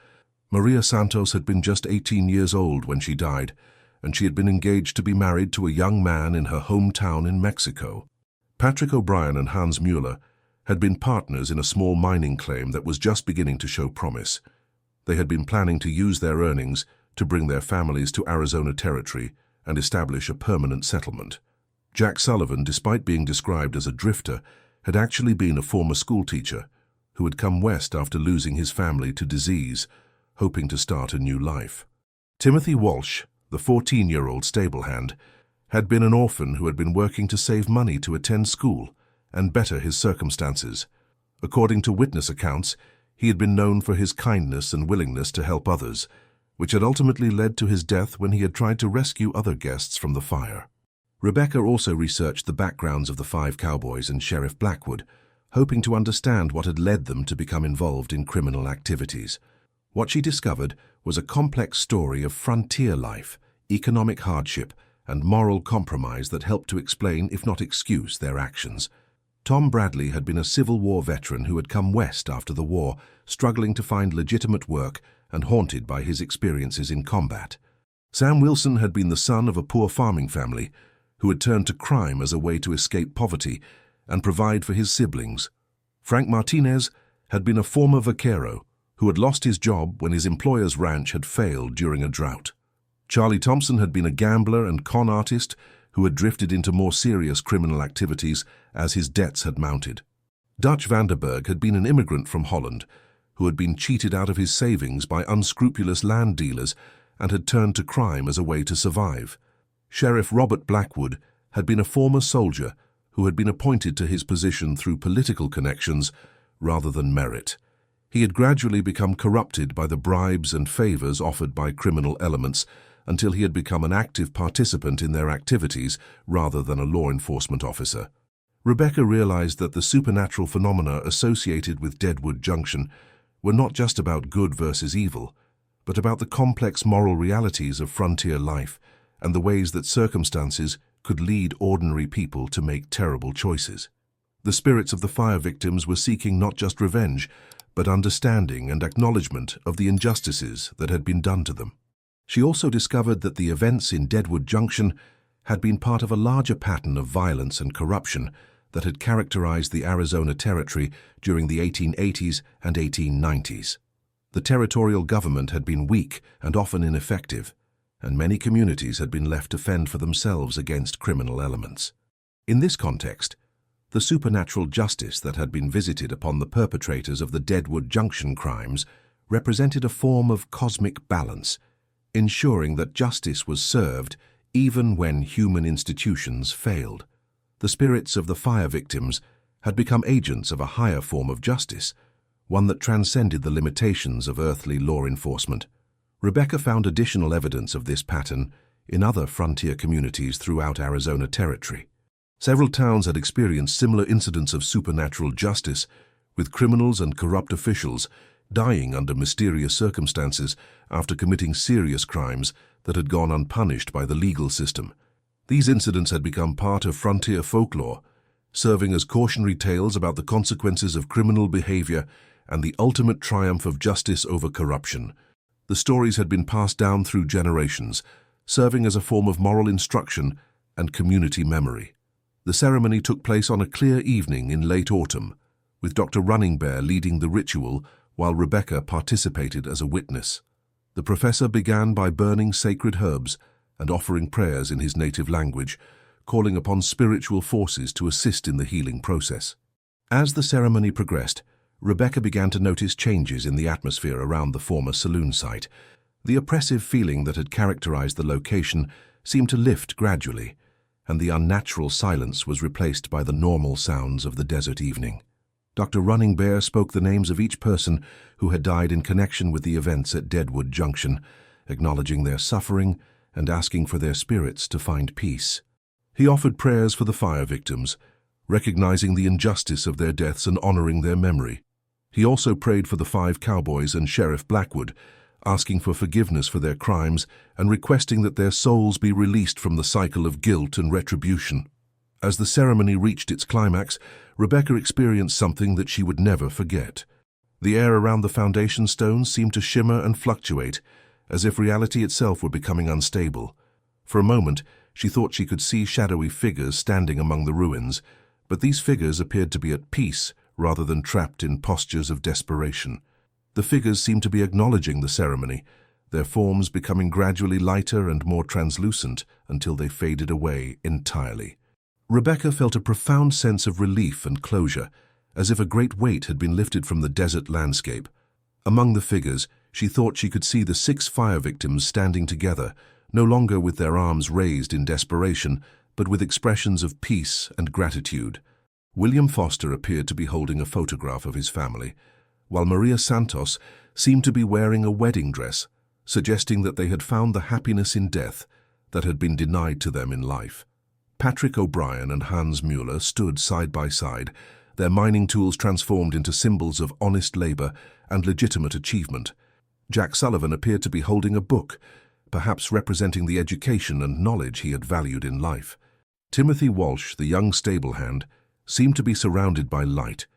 Maria Santos had been just 18 years old when she died, and she had been engaged to be married to a young man in her hometown in Mexico. Patrick O'Brien and Hans Mueller had been partners in a small mining claim that was just beginning to show promise. They had been planning to use their earnings to bring their families to Arizona Territory and establish a permanent settlement. Jack Sullivan, despite being described as a drifter, had actually been a former schoolteacher who had come west after losing his family to disease, hoping to start a new life. Timothy Walsh, the 14-year-old stable hand, had been an orphan who had been working to save money to attend school and better his circumstances. According to witness accounts, he had been known for his kindness and willingness to help others, which had ultimately led to his death when he had tried to rescue other guests from the fire. Rebecca also researched the backgrounds of the 5 cowboys and Sheriff Blackwood, hoping to understand what had led them to become involved in criminal activities. What she discovered was a complex story of frontier life, economic hardship, and moral compromise that helped to explain, if not excuse, their actions. Tom Bradley had been a Civil War veteran who had come west after the war, struggling to find legitimate work and haunted by his experiences in combat. Sam Wilson had been the son of a poor farming family who had turned to crime as a way to escape poverty and provide for his siblings. Frank Martinez had been a former vaquero who had lost his job when his employer's ranch had failed during a drought. Charlie Thompson had been a gambler and con artist who had drifted into more serious criminal activities as his debts had mounted. Dutch Vanderberg had been an immigrant from Holland who had been cheated out of his savings by unscrupulous land dealers and had turned to crime as a way to survive. Sheriff Robert Blackwood had been a former soldier who had been appointed to his position through political connections rather than merit. He had gradually become corrupted by the bribes and favors offered by criminal elements until he had become an active participant in their activities rather than a law enforcement officer. Rebecca realized that the supernatural phenomena associated with Deadwood Junction were not just about good versus evil, but about the complex moral realities of frontier life and the ways that circumstances could lead ordinary people to make terrible choices. The spirits of the fire victims were seeking not just revenge, but understanding and acknowledgement of the injustices that had been done to them. She also discovered that the events in Deadwood Junction had been part of a larger pattern of violence and corruption that had characterized the Arizona Territory during the 1880s and 1890s. The territorial government had been weak and often ineffective, and many communities had been left to fend for themselves against criminal elements. In this context, the supernatural justice that had been visited upon the perpetrators of the Deadwood Junction crimes represented a form of cosmic balance, ensuring that justice was served even when human institutions failed. The spirits of the fire victims had become agents of a higher form of justice, one that transcended the limitations of earthly law enforcement. Rebecca found additional evidence of this pattern in other frontier communities throughout Arizona Territory. Several towns had experienced similar incidents of supernatural justice, with criminals and corrupt officials dying under mysterious circumstances after committing serious crimes that had gone unpunished by the legal system. These incidents had become part of frontier folklore, serving as cautionary tales about the consequences of criminal behavior and the ultimate triumph of justice over corruption. The stories had been passed down through generations, serving as a form of moral instruction and community memory. The ceremony took place on a clear evening in late autumn, with Dr. Running Bear leading the ritual while Rebecca participated as a witness. The professor began by burning sacred herbs and offering prayers in his native language, calling upon spiritual forces to assist in the healing process. As the ceremony progressed, Rebecca began to notice changes in the atmosphere around the former Saloon site. The oppressive feeling that had characterized the location seemed to lift gradually, and the unnatural silence was replaced by the normal sounds of the desert evening. Dr. Running Bear spoke the names of each person who had died in connection with the events at Deadwood Junction, acknowledging their suffering and asking for their spirits to find peace. He offered prayers for the fire victims, recognizing the injustice of their deaths and honoring their memory. He also prayed for the 5 Cowboys and Sheriff Blackwood, asking for forgiveness for their crimes and requesting that their souls be released from the cycle of guilt and retribution. As the ceremony reached its climax, Rebecca experienced something that she would never forget. The air around the foundation stones seemed to shimmer and fluctuate, as if reality itself were becoming unstable. For a moment, she thought she could see shadowy figures standing among the ruins, but these figures appeared to be at peace rather than trapped in postures of desperation. The figures seemed to be acknowledging the ceremony, their forms becoming gradually lighter and more translucent until they faded away entirely. Rebecca felt a profound sense of relief and closure, as if a great weight had been lifted from the desert landscape. Among the figures, she thought she could see the 6 fire victims standing together, no longer with their arms raised in desperation, but with expressions of peace and gratitude. William Foster appeared to be holding a photograph of his family, while Maria Santos seemed to be wearing a wedding dress, suggesting that they had found the happiness in death that had been denied to them in life. Patrick O'Brien and Hans Mueller stood side by side, their mining tools transformed into symbols of honest labor and legitimate achievement. Jack Sullivan appeared to be holding a book, perhaps representing the education and knowledge he had valued in life. Timothy Walsh, the young stable hand, seemed to be surrounded by light,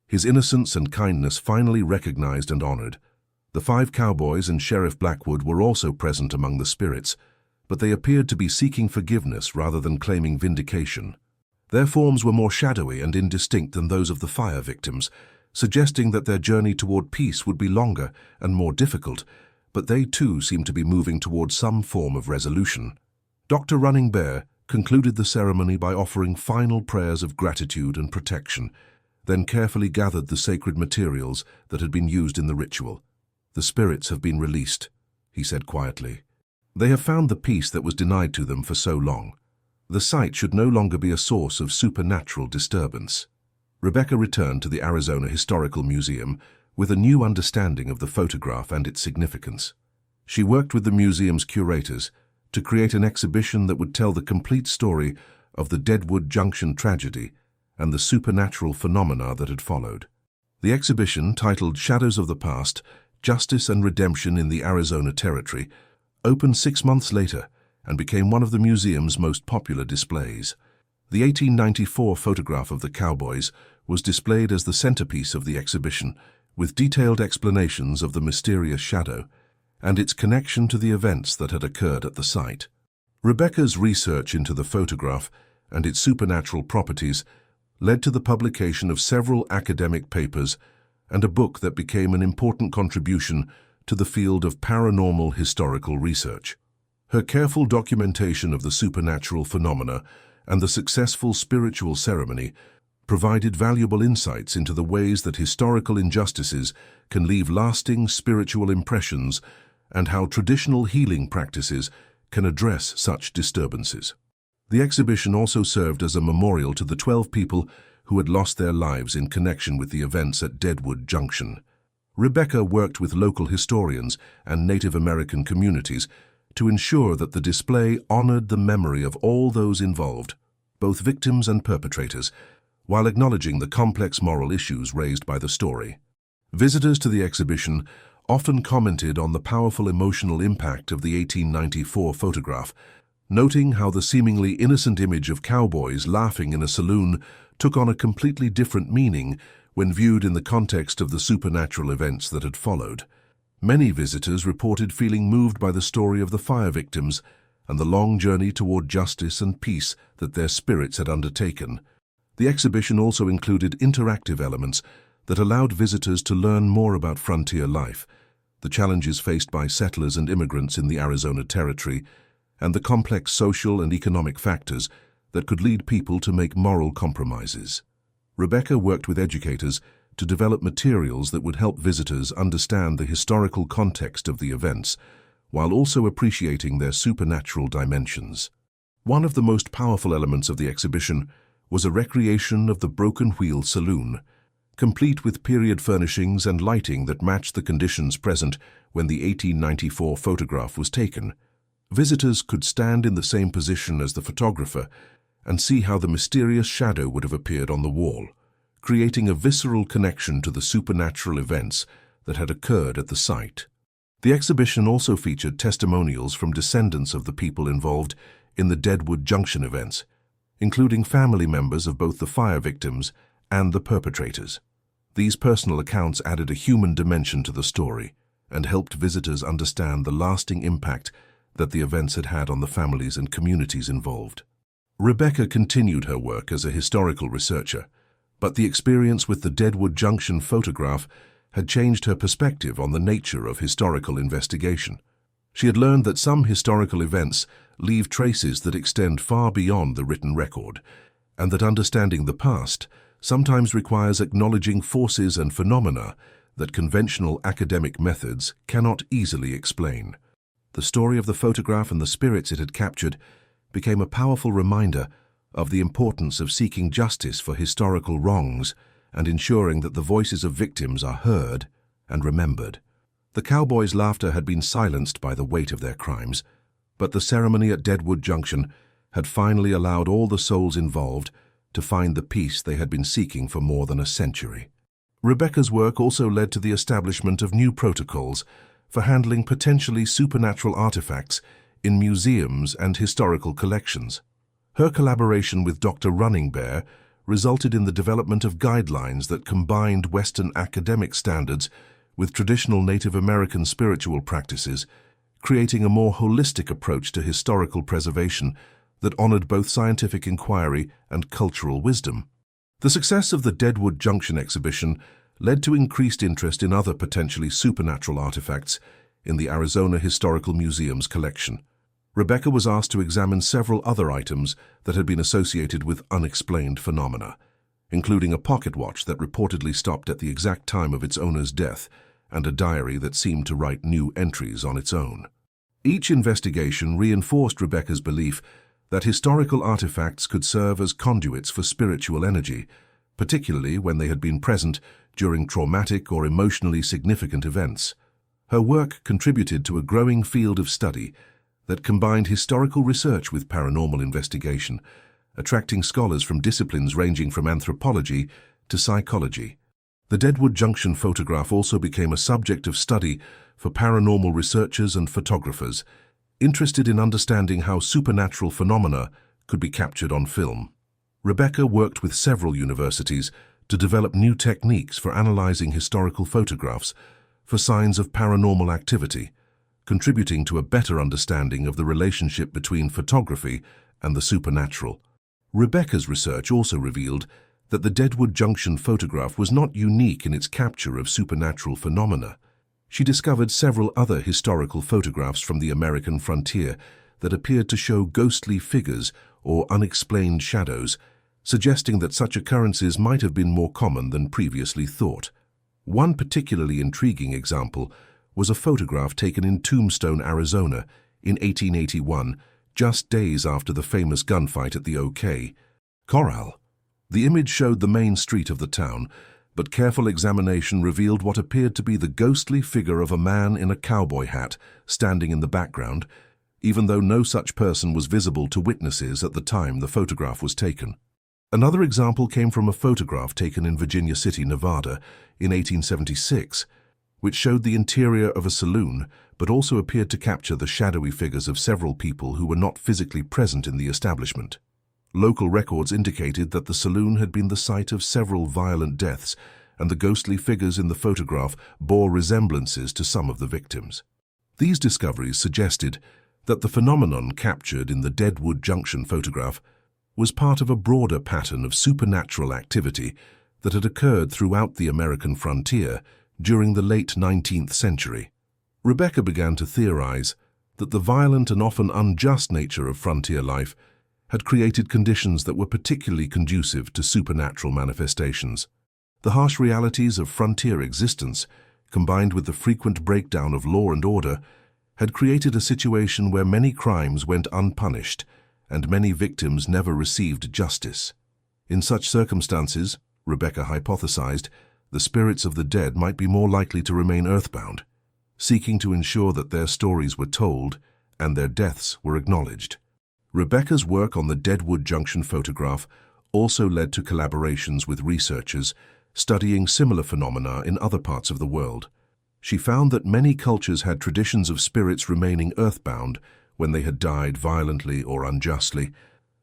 his innocence and kindness finally recognized and honored. The 5 Cowboys and Sheriff Blackwood were also present among the spirits, but they appeared to be seeking forgiveness rather than claiming vindication. Their forms were more shadowy and indistinct than those of the fire victims, suggesting that their journey toward peace would be longer and more difficult, but they too seemed to be moving toward some form of resolution. Dr. Running Bear concluded the ceremony by offering final prayers of gratitude and protection, then carefully gathered the sacred materials that had been used in the ritual. "The spirits have been released," he said quietly. "They have found the peace that was denied to them for so long. The site should no longer be a source of supernatural disturbance." Rebecca returned to the Arizona Historical Museum with a new understanding of the photograph and its significance. She worked with the museum's curators to create an exhibition that would tell the complete story of the Deadwood Junction tragedy and the supernatural phenomena that had followed. The exhibition, titled Shadows of the Past, Justice and Redemption in the Arizona Territory, opened 6 months later and became one of the museum's most popular displays. The 1894 photograph of the Cowboys was displayed as the centerpiece of the exhibition, with detailed explanations of the mysterious shadow and its connection to the events that had occurred at the site. Rebecca's research into the photograph and its supernatural properties led to the publication of several academic papers and a book that became an important contribution to the field of paranormal historical research. Her careful documentation of the supernatural phenomena and the successful spiritual ceremony provided valuable insights into the ways that historical injustices can leave lasting spiritual impressions and how traditional healing practices can address such disturbances. The exhibition also served as a memorial to the 12 people who had lost their lives in connection with the events at Deadwood Junction. Rebecca worked with local historians and Native American communities to ensure that the display honored the memory of all those involved, both victims and perpetrators, while acknowledging the complex moral issues raised by the story. Visitors to the exhibition often commented on the powerful emotional impact of the 1894 photograph, noting how the seemingly innocent image of cowboys laughing in a saloon took on a completely different meaning when viewed in the context of the supernatural events that had followed. Many visitors reported feeling moved by the story of the fire victims and the long journey toward justice and peace that their spirits had undertaken. The exhibition also included interactive elements that allowed visitors to learn more about frontier life, the challenges faced by settlers and immigrants in the Arizona Territory, and the complex social and economic factors that could lead people to make moral compromises. Rebecca worked with educators to develop materials that would help visitors understand the historical context of the events, while also appreciating their supernatural dimensions. One of the most powerful elements of the exhibition was a recreation of the Broken Wheel Saloon, complete with period furnishings and lighting that matched the conditions present when the 1894 photograph was taken. Visitors could stand in the same position as the photographer and see how the mysterious shadow would have appeared on the wall, creating a visceral connection to the supernatural events that had occurred at the site. The exhibition also featured testimonials from descendants of the people involved in the Deadwood Junction events, including family members of both the fire victims and the perpetrators. These personal accounts added a human dimension to the story and helped visitors understand the lasting impact that the events had had on the families and communities involved. Rebecca continued her work as a historical researcher, but the experience with the Deadwood Junction photograph had changed her perspective on the nature of historical investigation. She had learned that some historical events leave traces that extend far beyond the written record, and that understanding the past sometimes requires acknowledging forces and phenomena that conventional academic methods cannot easily explain. The story of the photograph and the spirits it had captured became a powerful reminder of the importance of seeking justice for historical wrongs and ensuring that the voices of victims are heard and remembered. The Cowboys' laughter had been silenced by the weight of their crimes, but the ceremony at Deadwood Junction had finally allowed all the souls involved to find the peace they had been seeking for more than a century. Rebecca's work also led to the establishment of new protocols for handling potentially supernatural artifacts in museums and historical collections. Her collaboration with Dr. Running Bear resulted in the development of guidelines that combined Western academic standards with traditional Native American spiritual practices, creating a more holistic approach to historical preservation that honored both scientific inquiry and cultural wisdom. The success of the Deadwood Junction exhibition led to increased interest in other potentially supernatural artifacts in the Arizona Historical Museum's collection. Rebecca was asked to examine several other items that had been associated with unexplained phenomena, including a pocket watch that reportedly stopped at the exact time of its owner's death and a diary that seemed to write new entries on its own. Each investigation reinforced Rebecca's belief that historical artifacts could serve as conduits for spiritual energy, particularly when they had been present during traumatic or emotionally significant events. Her work contributed to a growing field of study that combined historical research with paranormal investigation, attracting scholars from disciplines ranging from anthropology to psychology. The Deadwood Junction photograph also became a subject of study for paranormal researchers and photographers, interested in understanding how supernatural phenomena could be captured on film. Rebecca worked with several universities to develop new techniques for analyzing historical photographs for signs of paranormal activity, contributing to a better understanding of the relationship between photography and the supernatural. Rebecca's research also revealed that the Deadwood Junction photograph was not unique in its capture of supernatural phenomena. She discovered several other historical photographs from the American frontier that appeared to show ghostly figures or unexplained shadows, suggesting that such occurrences might have been more common than previously thought. One particularly intriguing example was a photograph taken in Tombstone, Arizona, in 1881, just days after the famous gunfight at the OK Corral. The image showed the main street of the town, but careful examination revealed what appeared to be the ghostly figure of a man in a cowboy hat standing in the background, even though no such person was visible to witnesses at the time the photograph was taken. Another example came from a photograph taken in Virginia City, Nevada, in 1876, which showed the interior of a saloon, but also appeared to capture the shadowy figures of several people who were not physically present in the establishment. Local records indicated that the saloon had been the site of several violent deaths, and the ghostly figures in the photograph bore resemblances to some of the victims. These discoveries suggested that the phenomenon captured in the Deadwood Junction photograph was part of a broader pattern of supernatural activity that had occurred throughout the American frontier during the late 19th century. Rebecca began to theorize that the violent and often unjust nature of frontier life had created conditions that were particularly conducive to supernatural manifestations. The harsh realities of frontier existence, combined with the frequent breakdown of law and order, had created a situation where many crimes went unpunished and many victims never received justice. In such circumstances, Rebecca hypothesized, the spirits of the dead might be more likely to remain earthbound, seeking to ensure that their stories were told and their deaths were acknowledged. Rebecca's work on the Deadwood Junction photograph also led to collaborations with researchers studying similar phenomena in other parts of the world. She found that many cultures had traditions of spirits remaining earthbound when they had died violently or unjustly,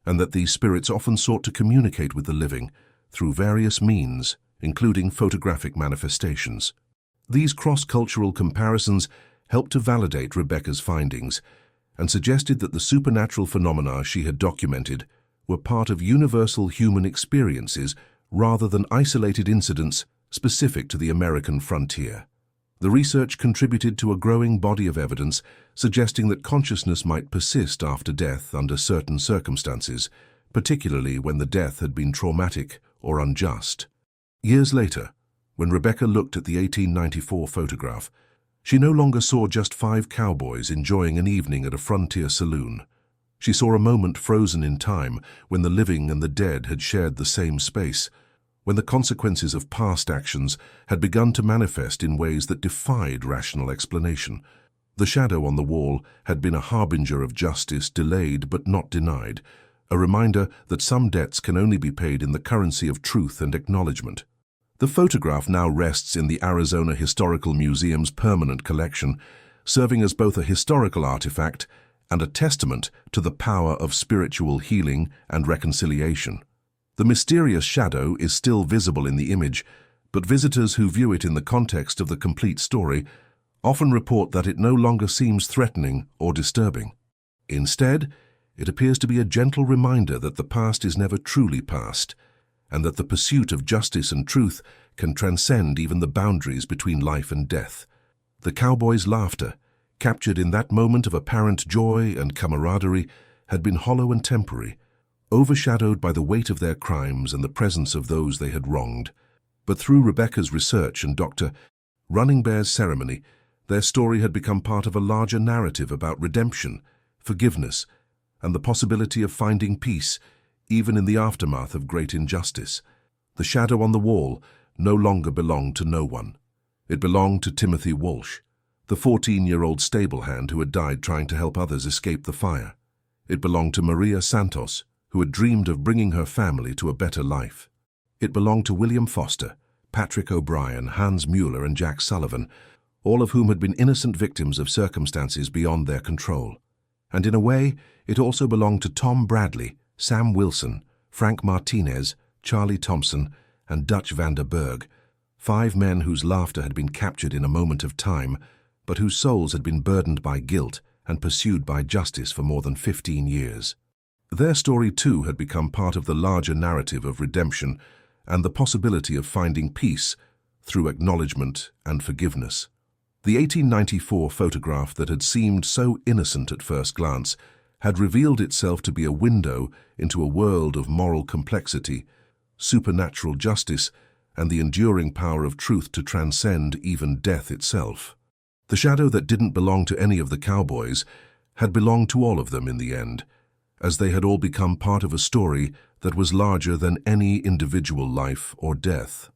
and that these spirits often sought to communicate with the living through various means, including photographic manifestations. These cross-cultural comparisons helped to validate Rebecca's findings and suggested that the supernatural phenomena she had documented were part of universal human experiences rather than isolated incidents specific to the American frontier. The research contributed to a growing body of evidence suggesting that consciousness might persist after death under certain circumstances, particularly when the death had been traumatic or unjust. Years later, when Rebecca looked at the 1894 photograph, she no longer saw just 5 cowboys enjoying an evening at a frontier saloon. She saw a moment frozen in time when the living and the dead had shared the same space, when the consequences of past actions had begun to manifest in ways that defied rational explanation. The shadow on the wall had been a harbinger of justice delayed but not denied, a reminder that some debts can only be paid in the currency of truth and acknowledgement. The photograph now rests in the Arizona Historical Museum's permanent collection, serving as both a historical artifact and a testament to the power of spiritual healing and reconciliation. The mysterious shadow is still visible in the image, but visitors who view it in the context of the complete story often report that it no longer seems threatening or disturbing. Instead, it appears to be a gentle reminder that the past is never truly past, and that the pursuit of justice and truth can transcend even the boundaries between life and death. The cowboys' laughter, captured in that moment of apparent joy and camaraderie, had been hollow and temporary, overshadowed by the weight of their crimes and the presence of those they had wronged. But through Rebecca's research and Dr. Running Bear's ceremony, their story had become part of a larger narrative about redemption, forgiveness, and the possibility of finding peace, even in the aftermath of great injustice. The shadow on the wall no longer belonged to no one. It belonged to Timothy Walsh, the 14-year-old stable hand who had died trying to help others escape the fire. It belonged to Maria Santos, who had dreamed of bringing her family to a better life. It belonged to William Foster, Patrick O'Brien, Hans Mueller, and Jack Sullivan, all of whom had been innocent victims of circumstances beyond their control. And in a way, it also belonged to Tom Bradley, Sam Wilson, Frank Martinez, Charlie Thompson, and Dutch van der Berg, 5 men whose laughter had been captured in a moment of time, but whose souls had been burdened by guilt and pursued by justice for more than 15 years. Their story, too, had become part of the larger narrative of redemption and the possibility of finding peace through acknowledgement and forgiveness. The 1894 photograph that had seemed so innocent at first glance had revealed itself to be a window into a world of moral complexity, supernatural justice, and the enduring power of truth to transcend even death itself. The shadow that didn't belong to any of the cowboys had belonged to all of them in the end, as they had all become part of a story that was larger than any individual life or death.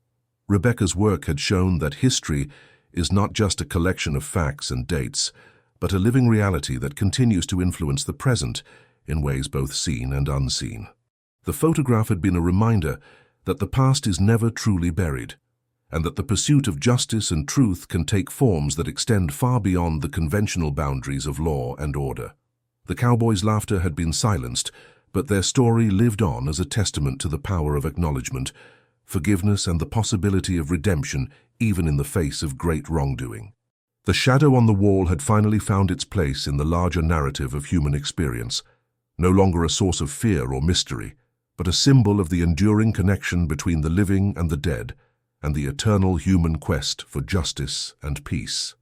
Rebecca's work had shown that history is not just a collection of facts and dates, but a living reality that continues to influence the present in ways both seen and unseen. The photograph had been a reminder that the past is never truly buried, and that the pursuit of justice and truth can take forms that extend far beyond the conventional boundaries of law and order. The cowboys' laughter had been silenced, but their story lived on as a testament to the power of acknowledgement, forgiveness, and the possibility of redemption even in the face of great wrongdoing. The shadow on the wall had finally found its place in the larger narrative of human experience, no longer a source of fear or mystery, but a symbol of the enduring connection between the living and the dead, and the eternal human quest for justice and peace.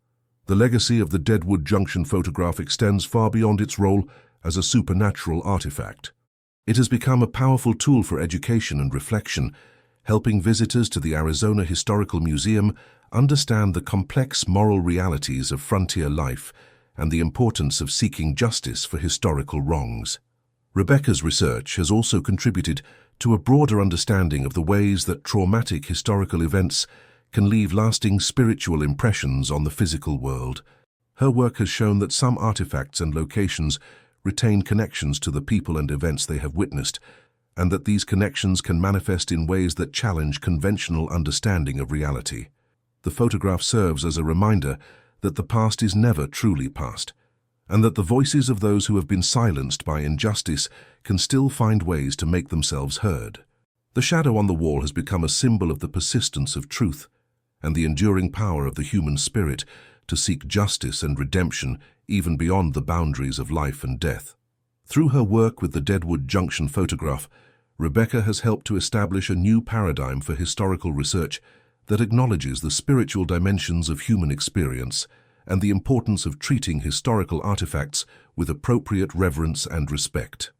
The legacy of the Deadwood Junction photograph extends far beyond its role as a supernatural artifact. It has become a powerful tool for education and reflection, helping visitors to the Arizona Historical Museum understand the complex moral realities of frontier life and the importance of seeking justice for historical wrongs. Rebecca's research has also contributed to a broader understanding of the ways that traumatic historical events can leave lasting spiritual impressions on the physical world. Her work has shown that some artifacts and locations retain connections to the people and events they have witnessed, and that these connections can manifest in ways that challenge conventional understanding of reality. The photograph serves as a reminder that the past is never truly past, and that the voices of those who have been silenced by injustice can still find ways to make themselves heard. The shadow on the wall has become a symbol of the persistence of truth and the enduring power of the human spirit to seek justice and redemption even beyond the boundaries of life and death. Through her work with the Deadwood Junction photograph, Rebecca has helped to establish a new paradigm for historical research that acknowledges the spiritual dimensions of human experience and the importance of treating historical artifacts with appropriate reverence and respect.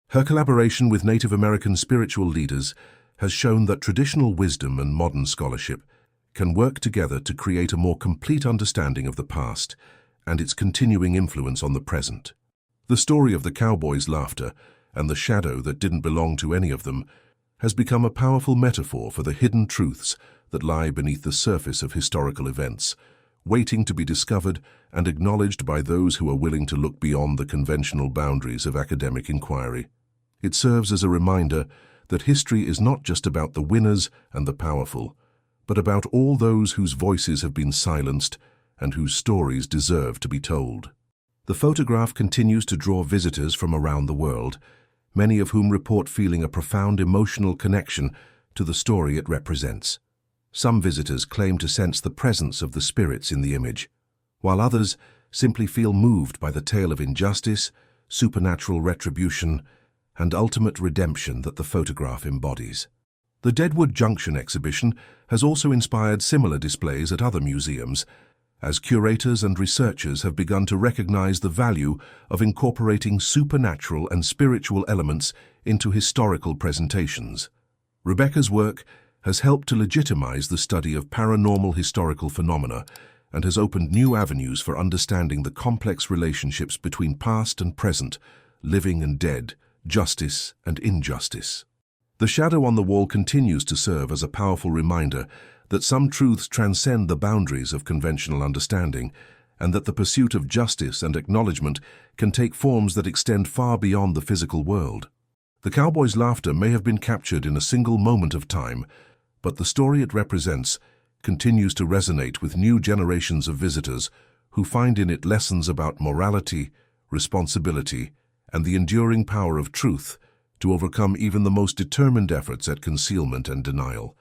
Her collaboration with Native American spiritual leaders has shown that traditional wisdom and modern scholarship can work together to create a more complete understanding of the past and its continuing influence on the present. The story of the Cowboys' laughter and the shadow that didn't belong to any of them has become a powerful metaphor for the hidden truths that lie beneath the surface of historical events, waiting to be discovered and acknowledged by those who are willing to look beyond the conventional boundaries of academic inquiry. It serves as a reminder that history is not just about the winners and the powerful, but about all those whose voices have been silenced and whose stories deserve to be told. The photograph continues to draw visitors from around the world, many of whom report feeling a profound emotional connection to the story it represents. Some visitors claim to sense the presence of the spirits in the image, while others simply feel moved by the tale of injustice, supernatural retribution, and ultimate redemption that the photograph embodies. The Deadwood Junction exhibition has also inspired similar displays at other museums, as curators and researchers have begun to recognize the value of incorporating supernatural and spiritual elements into historical presentations. Rebecca's work has helped to legitimize the study of paranormal historical phenomena and has opened new avenues for understanding the complex relationships between past and present, living and dead, justice and injustice. The shadow on the wall continues to serve as a powerful reminder that some truths transcend the boundaries of conventional understanding, and that the pursuit of justice and acknowledgement can take forms that extend far beyond the physical world. The Cowboys' laughter may have been captured in a single moment of time, but the story it represents continues to resonate with new generations of visitors who find in it lessons about morality, responsibility, and the enduring power of truth to overcome even the most determined efforts at concealment and denial.